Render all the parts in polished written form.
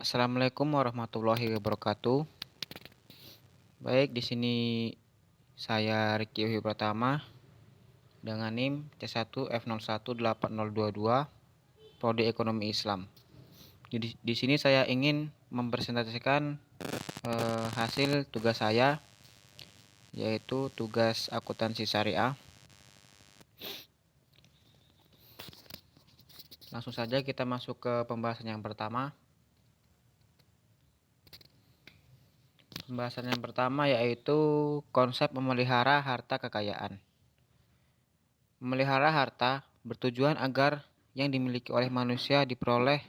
Assalamualaikum warahmatullahi wabarakatuh. Baik, di sini saya Riki Uhi Pratama dengan NIM C1F018022 Prodi Ekonomi Islam. Di sini saya ingin mempresentasikan hasil tugas saya, yaitu tugas akuntansi syariah. Langsung saja kita masuk ke pembahasan yang pertama. Pembahasan yang pertama yaitu konsep memelihara harta kekayaan. Memelihara harta bertujuan agar yang dimiliki oleh manusia diperoleh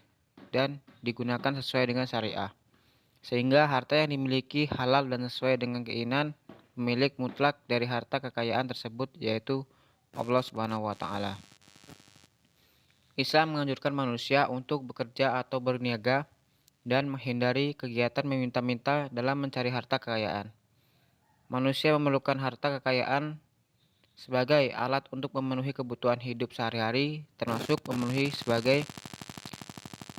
dan digunakan sesuai dengan syariah, sehingga harta yang dimiliki halal dan sesuai dengan keinginan pemilik mutlak dari harta kekayaan tersebut, yaitu Allah Subhanahu wa Ta'ala. Islam menganjurkan manusia untuk bekerja atau berniaga dan menghindari kegiatan meminta-minta dalam mencari harta kekayaan. Manusia memerlukan harta kekayaan sebagai alat untuk memenuhi kebutuhan hidup sehari-hari, termasuk memenuhi sebagai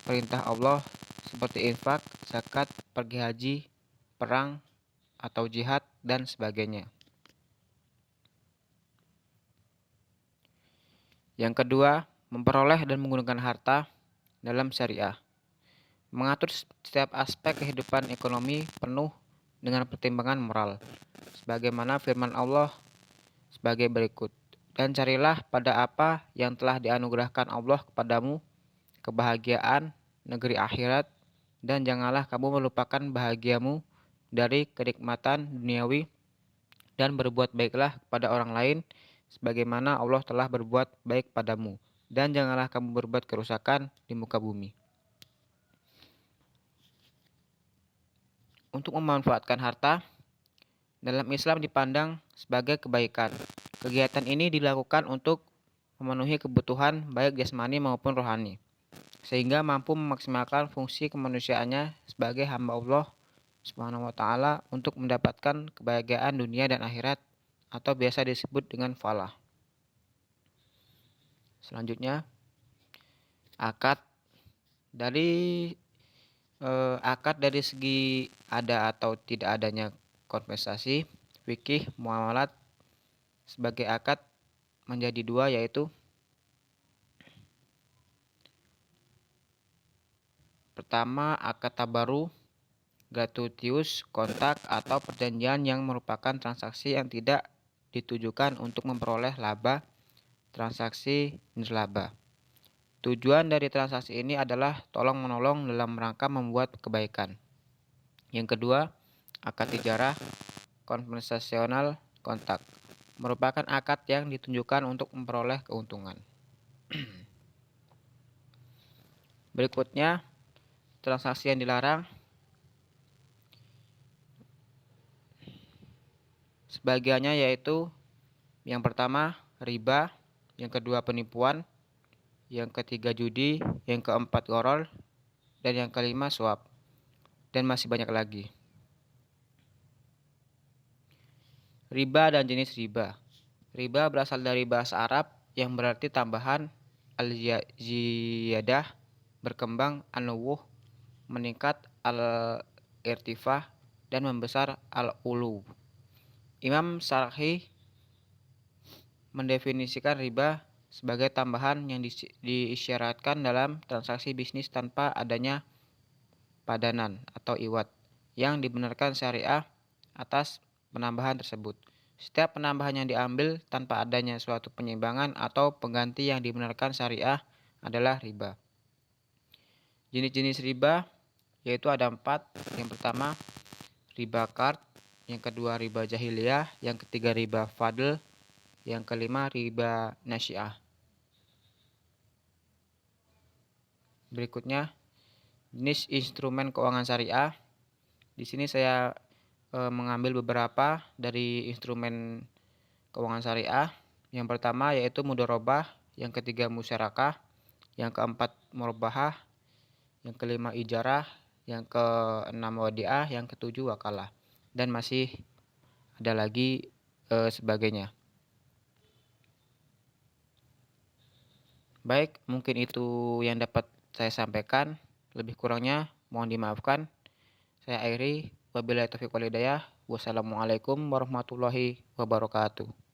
perintah Allah seperti infak, zakat, pergi haji, perang, atau jihad, dan sebagainya. Yang kedua, memperoleh dan menggunakan harta dalam syariah. Mengatur setiap aspek kehidupan ekonomi penuh dengan pertimbangan moral, sebagaimana firman Allah sebagai berikut. Dan carilah pada apa yang telah dianugerahkan Allah kepadamu kebahagiaan negeri akhirat, dan janganlah kamu melupakan bahagiamu dari kenikmatan duniawi, dan berbuat baiklah kepada orang lain sebagaimana Allah telah berbuat baik padamu, dan janganlah kamu berbuat kerusakan di muka bumi. Untuk memanfaatkan harta dalam Islam dipandang sebagai kebaikan. Kegiatan ini dilakukan untuk memenuhi kebutuhan baik jasmani maupun rohani, sehingga mampu memaksimalkan fungsi kemanusiaannya sebagai hamba Allah Subhanahu wa Ta'ala untuk mendapatkan kebahagiaan dunia dan akhirat, atau biasa disebut dengan falah. Selanjutnya, akad dari segi ada atau tidak adanya kompensasi, fikih muamalat sebagai akad menjadi dua, yaitu pertama, akad tabaru, gratuitius, kontak, atau perjanjian yang merupakan transaksi yang tidak ditujukan untuk memperoleh laba, transaksi nirlaba. Tujuan dari transaksi ini adalah tolong-menolong dalam rangka membuat kebaikan. Yang kedua, akad tijarah kompensasional kontak, merupakan akad yang ditunjukkan untuk memperoleh keuntungan. Berikutnya, transaksi yang dilarang. Sebagiannya yaitu yang pertama riba, yang kedua penipuan, yang ketiga judi, yang keempat gharar, dan yang kelima suap, dan masih banyak lagi. Riba dan jenis riba. Riba berasal dari bahasa Arab yang berarti tambahan, al-ziyadah, berkembang, an-nuwuh, meningkat, al-irtifah, dan membesar, al-ulu. Imam Syarhi mendefinisikan riba sebagai tambahan yang diisyaratkan dalam transaksi bisnis tanpa adanya padanan atau iwat yang dibenarkan syariah atas penambahan tersebut. Setiap penambahan yang diambil tanpa adanya suatu penyimbangan atau pengganti yang dibenarkan syariah adalah riba. Jenis-jenis riba yaitu ada 4. Yang pertama, riba qard, yang kedua riba jahiliyah, yang ketiga riba fadl, yang kelima riba nasy'ah. Berikutnya, jenis instrumen keuangan syariah. Di sini saya mengambil beberapa dari instrumen keuangan syariah. Yang pertama yaitu mudharabah, yang ketiga musyarakah, yang keempat murabahah, yang kelima ijarah, yang keenam wadiah, yang ketujuh wakalah, dan masih ada lagi sebagainya. Baik, mungkin itu yang dapat saya sampaikan. Lebih kurangnya Mohon dimaafkan. Saya akhiri. Wabillahi taufiq wal hidayah. Wassalamualaikum warahmatullahi wabarakatuh.